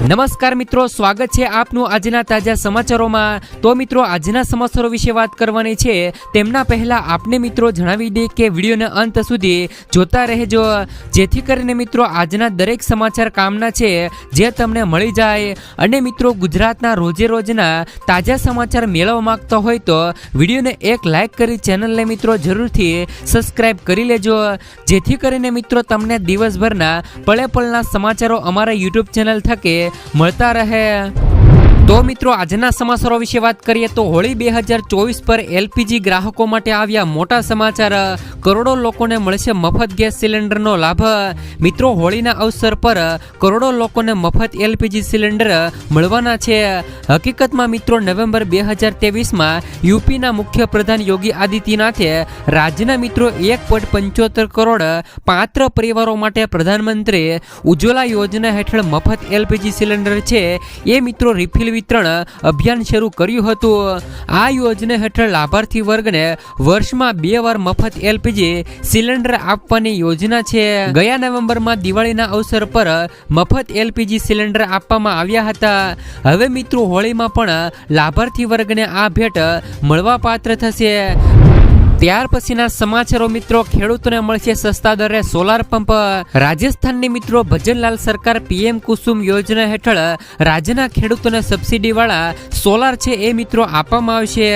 નમસ્કાર મિત્રો, સ્વાગત છે આપનું આજના તાજા સમાચારોમાં। તો મિત્રો, આજના સમાચારો વિશે વાત કરવાની છે તેમના પહેલા આપને મિત્રો જણાવી દે કે વિડીયોના અંત સુધી જોતા રહેજો, જેથી કરીને મિત્રો આજના દરેક સમાચાર કામના છે જે તમને મળી જાય। અને મિત્રો, ગુજરાતના રોજે રોજના તાજા સમાચાર મેળવવા માંગતા હોય તો વિડીયોને એક લાઈક કરી ચેનલને મિત્રો જરૂરથી સબસ્ક્રાઇબ કરી લેજો, જેથી કરીને મિત્રો તમને દિવસભરના પળે પળના સમાચારો અમારા યુટ્યુબ ચેનલ થકે મળતા રહે। તો મિત્રો, આજના સમાચારો વિશે વાત કરીએ તો હોળી 2024 પર એલપીજી ગ્રાહકો માટે આવ્યા મોટા સમાચાર। કરોડો લોકોને મળશે મફત ગેસ સિલિન્ડરનો લાભ। મિત્રો, હોળીના અવસર પર કરોડો લોકોને મફત એલપીજી સિલિન્ડર મળવાના છે। હકીકતમાં મિત્રો, નવેમ્બર 2023માં યુપીના મુખ્યપ્રધાન યોગી આદિત્યનાથે રાજ્યના મિત્રો 1.75 કરોડ પાત્ર પરિવારો માટે પ્રધાનમંત્રી ઉજ્જવલા યોજના હેઠળ મફત એલપીજી સિલિન્ડર છે એ મિત્રો રિફિલ વિતરણ અભિયાન શરૂ કર્યું હતું। આ યોજના હેઠળ લાભાર્થી વર્ગને વર્ષમાં 2 વાર મફત એલપીજી સિલિન્ડર આપવાની યોજના છે। ગયા નવેમ્બરમાં દિવાળીના અવસર પર મફત એલપીજી સિલિન્ડર આપવામાં આવ્યા હતા। હવે મિત્રો, હોળીમાં પણ લાભાર્થી વર્ગને આ ભેટ મળવા પાત્ર થશે। ત્યાર પછીના સમાચારો મિત્રો, ખેડૂતોને મળશે સસ્તા દરે સોલાર પંપ। રાજસ્થાનની મિત્રો ભજનલાલ સરકાર પીએમ કુસુમ યોજના હેઠળ રાજ્યના ખેડૂતોને સબસિડી વાળા સોલાર છે એ મિત્રો આપવામાં આવશે।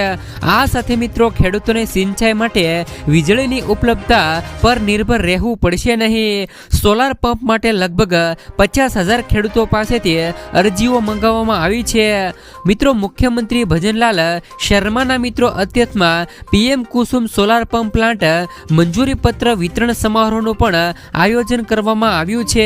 આ સાથે મિત્રો ખેડૂતોને સિંચાઈ માટે વીજળીની ઉપલબ્ધતા પર નિર્ભર રહેવું પડશે નહીં। સોલાર પંપ માટે લગભગ 50,000 ખેડૂતો પાસેથી અરજીઓ મંગાવવામાં આવી છે। મિત્રો, મુખ્યમંત્રી ભજનલાલ શર્માના મિત્રો અધ્યક્ષમાં પીએમ કુસુમ સોલાર પંપ પ્લાન્ટ મંજૂરી પત્ર વિતરણ સમારોહનું પણ આયોજન કરવામાં આવ્યું છે।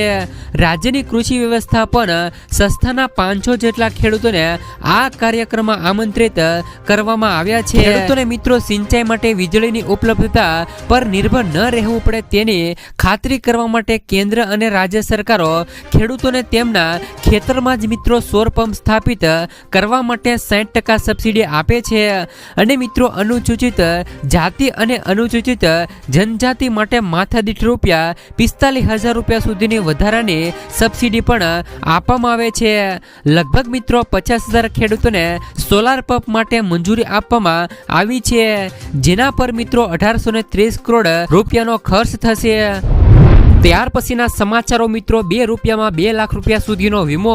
રાજ્યની કૃષિ વ્યવસ્થાપન સંસ્થાના 500 જેટલા ખેડૂતોને આ કાર્યક્રમમાં આમંત્રિત કરવામાં આવ્યા છે। ખેડૂતોને મિત્રો સિંચાઈ માટે વીજળીની ઉપલબ્ધતા પર નિર્ભર ન રહેવું પડે તેની ખાતરી કરવા માટે કેન્દ્ર અને રાજ્ય સરકારો ખેડૂતોને તેમના ખેતરમાં જ મિત્રો સૌર પંપ સ્થાપિત કરવા માટે 60% સબસિડી આપે છે। અને મિત્રો, અનુસૂચિત જાતિ અને અનુસૂચિત જનજાતિ માટે માથાદીઠ રૂપિયા 45,000 રૂપિયા સુધીની વધારાની સબસિડી પણ આપવામાં આવે છે। લગભગ મિત્રો 50,000 ખેડૂતોને સોલાર પંપ માટે મંજૂરી આપવામાં આવી છે, જેના પર મિત્રો 1830 કરોડ રૂપિયાનો ખર્ચ થશે। ત્યાર પછીના સમાચારો મિત્રો, 2 રૂપિયામાં 2 લાખ રૂપિયા સુધીનો વીમો।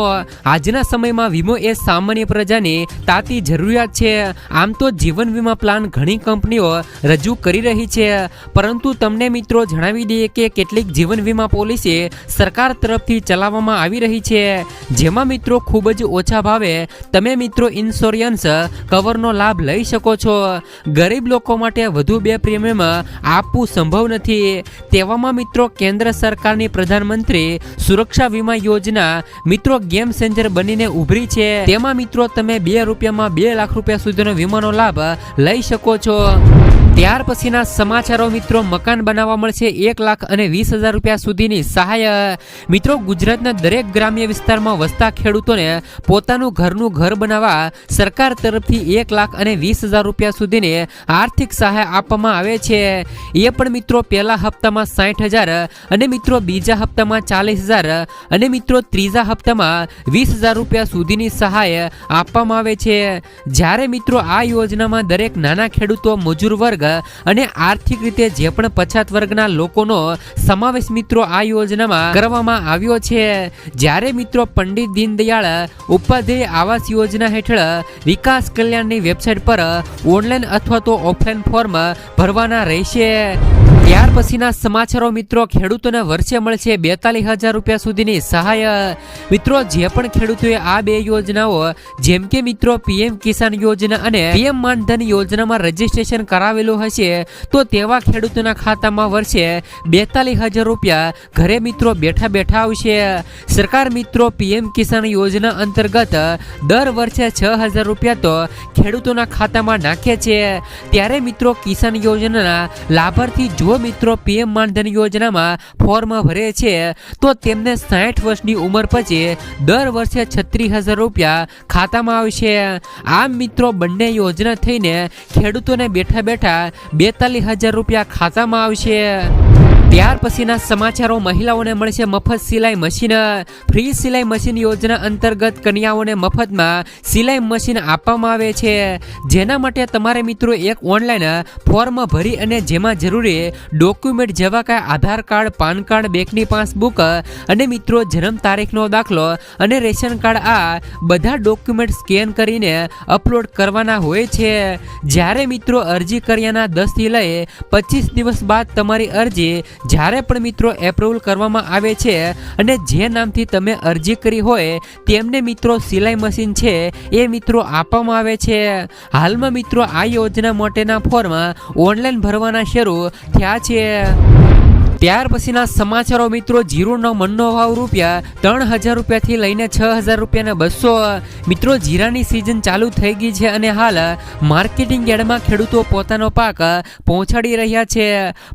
આજના સમયમાં વીમો એ સામાન્ય પ્રજાની તાતી જરૂરિયાત છે। આમ તો જીવન વીમા પ્લાન ઘણી કંપનીઓ રજૂ કરી રહી છે, પરંતુ તમને મિત્રો જણાવી દઈએ કે કેટલીક જીવન વીમા પોલિસી સરકાર તરફથી ચલાવવામાં આવી રહી છે, જેમાં મિત્રો ખૂબ જ ઓછા ભાવે તમે મિત્રો ઇન્સ્યોરન્સ કવરનો લાભ લઈ શકો છો। ગરીબ લોકો માટે વધુ 2 પ્રીમિયમ આપવું સંભવ નથી। તેવામાં મિત્રો કેન્દ્ર સરકારની પ્રધાનમંત્રી સુરક્ષા વીમા યોજના મિત્રો ગેમ ચેન્જર બનીને ઉભરી છે। તેમાં મિત્રો તમે 2 રૂપિયામાં 2 લાખ રૂપિયા સુધીનો વીમાનો લાભ લઈ શકો છો। ત્યાર પછીના સમાચારો મિત્રો, મકાન બનાવવા મળશે 1,20,000 રૂપિયા સુધીની સહાય। મિત્રો, ગુજરાતના દરેક ગ્રામ્ય વિસ્તારમાં વસતા ખેડૂતોને પોતાનું ઘરનું ઘર બનાવવા સરકાર તરફથી 1,20,000 રૂપિયા સુધીની આર્થિક સહાય આપવામાં આવે છે। એ પણ મિત્રો પહેલા હપ્તામાં 60,000 અને મિત્રો બીજા હપ્તામાં 40,000 અને મિત્રો ત્રીજા હપ્તામાં 20,000 રૂપિયા સુધીની સહાય આપવામાં આવે છે। જ્યારે મિત્રો આ યોજનામાં દરેક નાના ખેડૂતો, મજૂર વર્ગ અને આર્થિક રીતે જે પણ પછાત વર્ગના લોકોનો સમાવેશ મિત્રો આ યોજનામાં કરવામાં આવ્યો છે। જ્યારે મિત્રો પંડિત દીનદયાળ ઉપાધ્યાય આવાસ યોજના હેઠળ વિકાસ કલ્યાણની વેબસાઇટ પર ઓનલાઈન અથવા તો ઓફલાઈન ફોર્મ ભરવાના રહેશે। ત્યાર પછીના સમાચારો મિત્રો, ખેડૂતોને વર્ષે મળશે 42,000 રૂપિયા સુધીની સહાય। મિત્રો, જે પણ ખેડૂતોએ આ 2 યોજનાઓ જેમ કે મિત્રો પીએમ કિસાન યોજના અને પીએમ માનધન યોજનામાં રજીસ્ટ્રેશન કરાવેલું હશે તો તેવા ખેડૂતોના ખાતામાં વર્ષે 42,000 રૂપિયા ઘરે મિત્રો બેઠા બેઠા આવશે। સરકાર મિત્રો પીએમ કિસાન યોજના અંતર્ગત દર વર્ષે 6,000 રૂપિયા તો ખેડૂતોના ખાતામાં નાખે છે। ત્યારે મિત્રો કિસાન યોજનાના લાભાર્થી જો મિત્રો પીએમ માનધન યોજનામાં ફોર્મ ભરે છે તો તેમને 60 વર્ષની ઉંમર પછી દર વર્ષે 36,000 રૂપિયા ખાતામાં આવશે। આમ મિત્રો બંને યોજના થઈને ખેડૂતોને બેઠા બેઠા 42,000 રૂપિયા ખાતામાં આવશે। ત્યાર પછીના સમાચારો મહિલાઓને મળશે મફત સિલાઈ મશીન. ફ્રી સિલાઈ મશીન યોજના અંતર્ગત કન્યાઓને મફતમાં સિલાઈ મશીન આપવામાં આવે છે, જેના માટે તમારે મિત્રો એક ઓનલાઈન ફોર્મ ભરી અને જેમાં જરૂરી ડોક્યુમેન્ટ જેવા કે આધાર કાર્ડ, પાન કાર્ડ, બેંકની પાસબુક અને મિત્રો જન્મ તારીખનો દાખલો અને રેશન કાર્ડ, આ બધા ડોક્યુમેન્ટ સ્કેન કરીને અપલોડ કરવાના હોય છે. જ્યારે મિત્રો અરજી કર્યાના 10 થી લઈ 25 દિવસ બાદ તમારી અરજી જ્યારે પણ મિત્રો એપ્રુવલ કરવામાં આવે છે અને જે નામથી તમે અરજી કરી હોય તેમને મિત્રો સિલાઈ મશીન છે એ મિત્રો આપવામાં આવે છે. હાલમાં મિત્રો આ યોજના માટેના ફોર્મ ઓનલાઈન ભરવાના શરૂ થયા છે. ત્યાર પછીના સમાચારો મિત્રો જીરુનો મનનો ભાવ ₹3000 લઈને 6000 રૂપિયાના 200. મિત્રો જીરાની સિઝન ચાલુ થઈ ગઈ છે અને હાલ માર્કેટિંગ યાર્ડમાં ખેડૂતો પોતાનો પાક પહોંચાડી રહ્યા છે.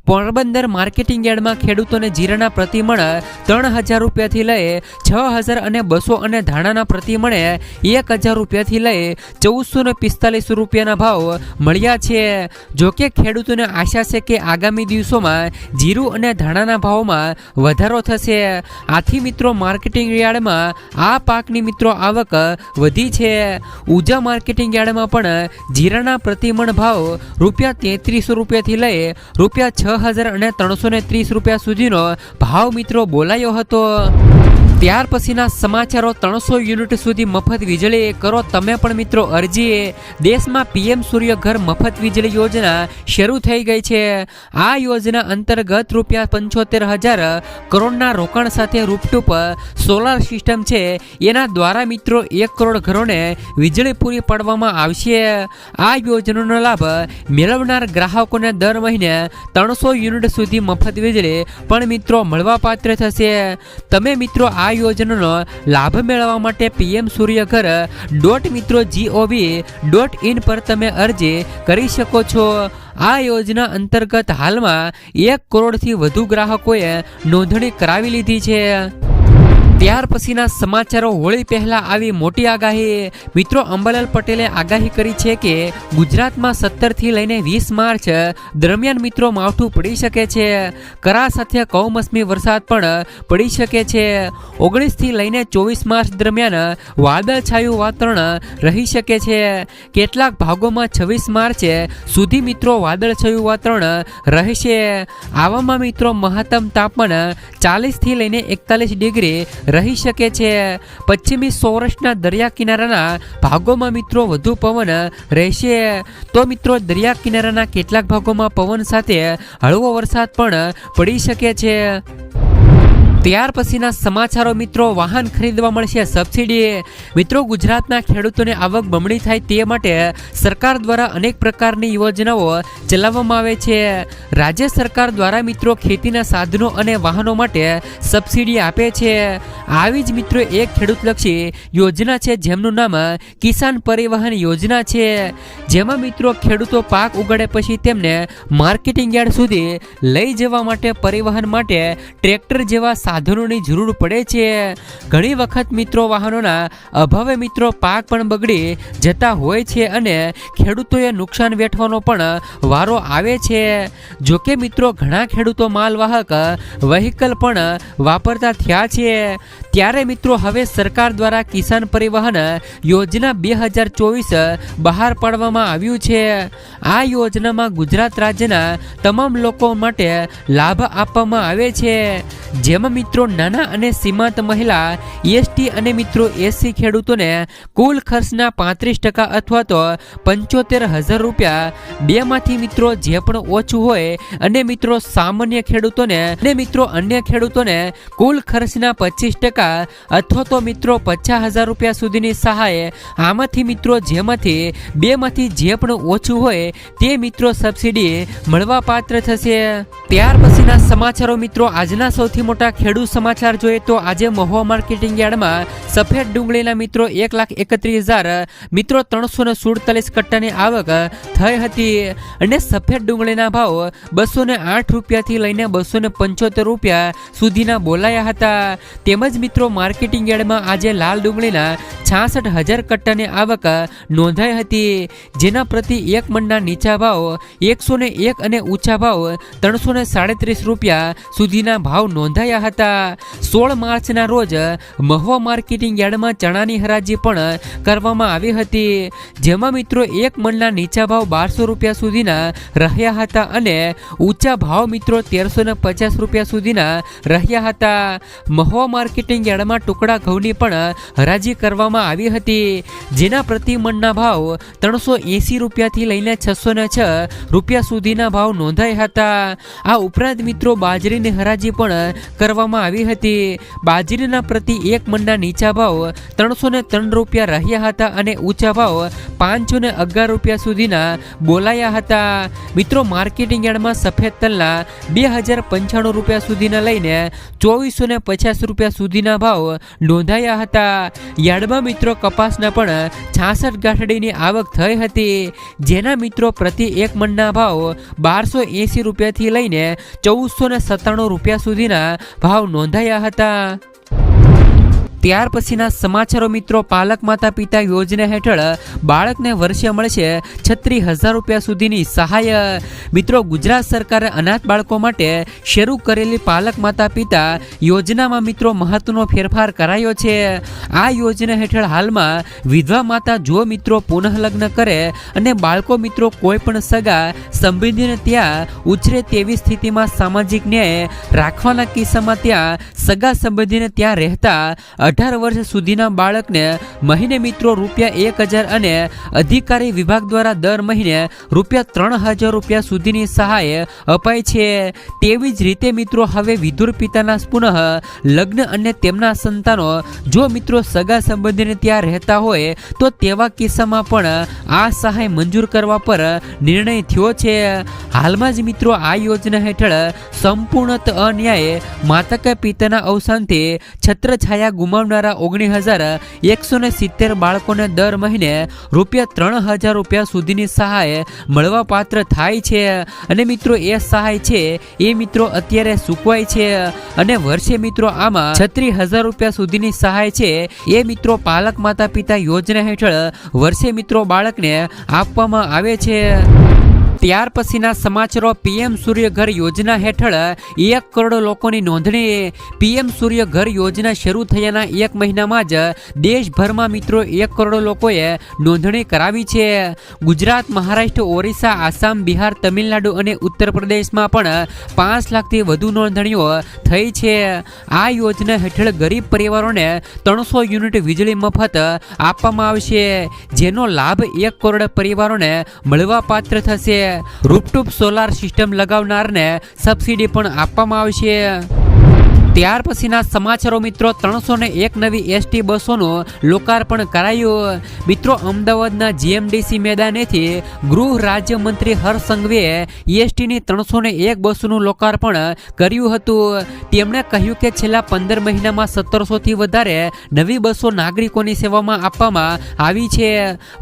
પોરબંદર માર્કેટિંગ યાર્ડમાં ખેડૂતોને જીરાના પ્રતિમણ ₹3000 લઈ 6000 અને 200 અને ધાણાના પ્રતિમણે ₹1000 લઈ 1445 રૂપિયાના ભાવ મળ્યા છે. જોકે ખેડૂતોને આશા છે કે આગામી દિવસોમાં જીરું અને ધાણાના ભાવમાં વધારો થશે. આથી મિત્રો માર્કેટિંગ યાર્ડમાં આ પાકની મિત્રો આવક વધી છે. ઉજા માર્કેટિંગ યાર્ડમાં પણ જીરાના પ્રતિમણ ભાવ ₹3300 લઈ ₹6000 અને ₹330 સુધીનો ભાવ મિત્રો બોલાયો હતો. ત્યાર પછીના સમાચારો 300 યુનિટ સુધી મફત વીજળી કરો તમે પણ મિત્રો અરજી. દેશમાં પીએમ સૂર્ય ઘર મફત વીજળી યોજના શરૂ થઈ ગઈ છે. આ યોજના અંતર્ગત ₹75,000 કરોડના રોકાણ સાથે રૂપટોપ સોલાર સિસ્ટમ છે એના દ્વારા મિત્રો 1 કરોડ ઘરોને વીજળી પૂરી પાડવામાં આવશે. આ યોજનાનો લાભ મેળવનાર ગ્રાહકોને દર મહિને 300 યુનિટ સુધી મફત વીજળી પણ મિત્રો મળવાપાત્ર થશે. તમે મિત્રો આ યોજનાનો લાભ મેળવવા માટે પીએમ સૂર્યઘર .gov.in પર તમે અરજી કરી શકો છો. આ યોજના અંતર્ગત હાલમાં 1 કરોડથી વધુ ગ્રાહકોએ નોંધણી કરાવી લીધી છે. ત્યાર પછીના સમાચારો હોળી પહેલા આવી મોટી આગાહી. મિત્રો અંબાલાલ પટેલે આગાહી કરી છે કે ગુજરાતમાં 17 થી લઈને 20 માર્ચ દરમિયાન મિત્રો માવઠું પડી શકે છે. કરા સાથે કમોસમી વરસાદ પણ પડી શકે છે. 19 થી લઈને 24 માર્ચ દરમિયાન વાદળછાયું વાતાવરણ રહી શકે છે. કેટલાક ભાગોમાં 26 માર્ચે સુધી મિત્રો વાદળછાયું વાતાવરણ રહેશે. આવામાં મિત્રો મહત્તમ તાપમાન 40 થી લઈને 41 ડિગ્રી રહી શકે છે. પશ્ચિમી સૌરાષ્ટ્રના દરિયા કિનારાના ભાગોમાં મિત્રો વધુ પવન રહેશે. તો મિત્રો દરિયા કિનારાના કેટલાક ભાગોમાં પવન સાથે હળવો વરસાદ પણ પડી શકે છે. ત્યાર પછીના સમાચારો મિત્રો વાહન ખરીદવા મળશે સબસિડી. મિત્રો ગુજરાતના ખેડૂતોને આવક બમણી થાય તે માટે સરકાર દ્વારા અનેક પ્રકારની યોજનાઓ ચલાવવામાં આવે છે. રાજ્ય સરકાર દ્વારા મિત્રો ખેતીના સાધનો અને વાહનો માટે સબસિડી આપે છે. આવી જ મિત્રો એક ખેડૂતલક્ષી યોજના છે જેમનું નામ કિસાન પરિવહન યોજના છે. જેમાં મિત્રો ખેડૂતો પાક ઉગાડે પછી તેમને માર્કેટિંગ યાર્ડ સુધી લઈ જવા માટે પરિવહન માટે ટ્રેક્ટર જેવા સાધનોની જરૂર પડે છે. ઘણી વખત મિત્રો વાહનોના અભાવે મિત્રો પાક પણ બગડી જતા હોય છે અને ખેડૂતોએ નુકસાન વેઠવાનો પણ વારો આવે છે. જોકે મિત્રો ઘણા ખેડૂતો માલવાહક વ્હીકલ પણ વાપરતા થયા છે. ત્યારે મિત્રો હવે સરકાર દ્વારા કિસાન પરિવહન યોજના 2024 બહાર પાડવામાં આવ્યું છે. આ યોજનામાં ગુજરાત રાજ્યના તમામ લોકો માટે લાભ આપવામાં આવે છે. જેમાં મિત્રો નાના અને સીમાંત મહિલા, એસટી અને મિત્રો એસસી ખેડૂતોને કુલ ખર્ચના 35% અથવા તો 75,000 રૂપિયા બેમાંથી મિત્રો જે પણ ઓછું હોય અને મિત્રો સામાન્ય ખેડૂતોને અને મિત્રો અન્ય ખેડૂતોને કુલ ખર્ચના 25% અથવા તો મિત્રો 50,000 રૂપિયા સુધીની સહાય. આમાંથી મિત્રો જેમાંથી બેમાંથી જે પણ ઓછું હોય તે મિત્રો સબસિડી મળવા પાત્ર થશે. ત્યાર પછીના સમાચારો મિત્રો આજના સૌથી મોટા ખેડૂત સમાચાર જોઈએ તો આજે મહુવા માર્કેટિંગ યાર્ડમાં સફેદ ડુંગળીના મિત્રો 1,31,000 મિત્રો 347 કટ્ટાની આવક થઈ હતી અને સફેદ ડુંગળીના ભાવ 208 રૂપિયાથી લઈને 275 રૂપિયા સુધીના બોલાયા હતા. તેમજ જ મિત્રો માર્કેટિંગ યાર્ડમાં આજે લાલ ડુંગળીના 66,000 કટ્ટાની આવક નોંધાઈ હતી, જેના પ્રતિ એક મણના નીચા ભાવ 101 અને ઊંચા ભાવ 337 રૂપિયા સુધીના ભાવ નોંધાયા હતા. 16 માર્ચના રોજ મહુવા માર્કેટિંગ યાર્ડમાં ચણાની હરાજી પણ કરવામાં આવી હતી, જેમાં મિત્રો એક મણના નીચા ભાવ 1200 રૂપિયા સુધીના રહ્યા હતા અને ઊંચા ભાવ મિત્રો 1350 રૂપિયા સુધીના રહ્યા હતા. મહુવા માર્કેટિંગ યાર્ડમાં ટુકડા ઘઉંની પણ હરાજી કરવામાં આવી હતી, જેના પ્રતિ મણના ભાવ 380 રૂપિયાથી લઈને 606 રૂપિયા સુધીના ભાવ નોંધાયા હતા. આ ઉપરાંત મિત્રો બાજરીની હરાજી પણ કરવામાં આવી હતી. બાજરીના પ્રતિ એક મણના નીચા ભાવ 303 રૂપિયા રહ્યા હતા અને ઊંચા ભાવ 511 રૂપિયા સુધીના બોલાયા હતા. મિત્રો માર્કેટિંગ યાર્ડમાં સફેદ તલના 2095 રૂપિયા સુધીના લઈને 2450 રૂપિયા સુધીના ભાવ નોંધાયા હતા. યાર્ડમાં મિત્રો કપાસના પણ 66 ગાંઠડીની આવક થઈ હતી, જેના મિત્રો પ્રતિ એક મણના ભાવ 1280 રૂપિયાથી લઈને 1497 રૂપિયા સુધીના ભાવ નોંધાયા હતા. ત્યાર પછીના સમાચારો મિત્રો, પાલક માતા પિતા યોજના હેઠળ બાળકને વર્ષે મળશે 36,000 રૂપિયા સુધીની સહાય. મિત્રો ગુજરાત સરકારે અનાથ બાળકો માટે શરૂ કરેલી પાલક માતા પિતા યોજનામાં મિત્રો મહત્વનો ફેરફાર કરાયો છે. આ યોજના હેઠળ હાલમાં વિધવા માતા જો મિત્રો પુનઃલગ્ન કરે અને બાળકો મિત્રો કોઈ પણ સગા સંબંધીને ત્યાં ઉછરે તેવી સ્થિતિમાં સામાજિક ન્યાય રાખવાના કિસ્સામાં ત્યાં સગા સંબંધીને ત્યાં રહેતા 18 વર્ષ સુધીના બાળકને મહિને મિત્રો ₹1,000 અને અધિકારી વિભાગ દ્વારા દર મહિને ₹3,000 રૂપિયા સુધીની સહાય અપાય છે. તેવી જ રીતે મિત્રો હવે વિધુર પિતાના પુનઃ લગ્ન અને તેમના સંતાનો જો મિત્રો સગા સંબંધીને ત્યાં રહેતા હોય તો તેવા કિસ્સામાં પણ આ સહાય મંજૂર કરવા પર નિર્ણય થયો છે. હાલમાં જ મિત્રો આ યોજના હેઠળ સંપૂર્ણત અન્યાય માતા કે પિતાના અવસાનથી છત્રછાયા ગુમાવનારા 19,170 બાળકોને દર મહિને ₹3,000 રૂપિયા સુધીની સહાય મળવા પાત્ર થાય છે. અને મિત્રો એ સહાય છે એ મિત્રો અત્યારે ચૂકવાય છે અને વર્ષે મિત્રો આમાં 36,000 રૂપિયા સુધીની સહાય છે એ મિત્રો પાલક માતા પિતા યોજના હેઠળ વર્ષે મિત્રો બાળકને આપવામાં આવે છે. ત્યાર પછીના સમાચારો, પીએમ સૂર્ય ઘર યોજના હેઠળ 1 કરોડ લોકોની નોંધણી. પીએમ સૂર્ય ઘર યોજના શરૂ થયાના 1 મહિનામાં જ દેશભરમાં મિત્રો 1 કરોડ લોકોએ નોંધણી કરાવી છે. ગુજરાત, મહારાષ્ટ્ર, ઓરિસ્સા, આસામ, બિહાર, તમિલનાડુ અને ઉત્તર પ્રદેશમાં પણ 5 લાખથી વધુ નોંધણીઓ થઈ છે. આ યોજના હેઠળ ગરીબ પરિવારોને 300 યુનિટ વીજળી મફત આપવામાં આવશે, જેનો લાભ 1 કરોડ પરિવારોને મળવા પાત્ર થશે. રૂફટોપ સોલાર સિસ્ટમ લગાવનારને સબસિડી પણ આપવામાં આવશે. ત્યાર પછીના સમાચારો મિત્રો, 301 નવી એસટી બસોનું લોકાર્પણ કરાયું. મિત્રો અમદાવાદના જીએમડીસી મેદાનેથી ગૃહ રાજ્યમંત્રી હર્ષ સંઘવીએ એસટીની 301 બસોનું લોકાર્પણ કર્યું હતું. તેમણે કહ્યું કે છેલ્લા 15 મહિનામાં 1700થી વધારે નવી બસો નાગરિકોની સેવામાં આપવામાં આવી છે.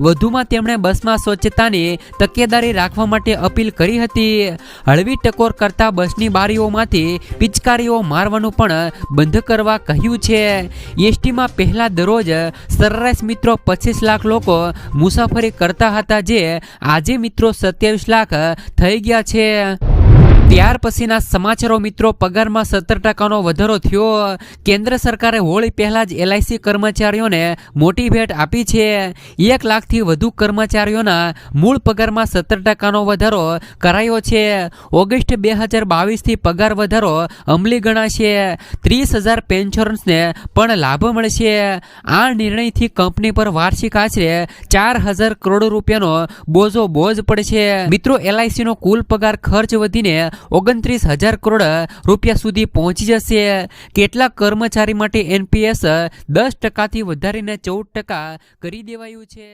વધુમાં તેમણે બસમાં સ્વચ્છતાની તકેદારી રાખવા માટે અપીલ કરી હતી. હળવી ટકોર કરતા બસની બારીઓમાંથી પિચકારીઓ મારવાનું પણ બંધ કરવા કહ્યું છે. એસટીમાં પહેલા દરરોજ સરેરાશ મિત્રો 25 લાખ લોકો મુસાફરી કરતા હતા, જે આજે મિત્રો 27 લાખ થઈ ગયા છે. ત્યાર પછીના સમાચારો મિત્રો, પગારમાં 17% વધારો થયો. કેન્દ્ર સરકારે હોળી પહેલા જ LIC કર્મચારીઓને મોટી ભેટ આપી છે. 1 લાખથી વધુ કર્મચારીઓના મૂળ પગારમાં 17% વધારો કરાયો છે. ઓગસ્ટ 2022થી પગાર વધારો અમલી ગણાશે. 30,000 પેન્શનર્સને પણ લાભ મળશે. આ નિર્ણયથી કંપની પર વાર્ષિક આશરે 4,000 કરોડ રૂપિયાનો બોજ પડશે. મિત્રો LICનો કુલ પગાર ખર્ચ વધીને 29,000 કરોડ રૂપિયા સુધી પહોંચી જશે. કેટલાક કર્મચારી માટે NPS 10%થી વધારીને 14% કરી દેવાયું છે.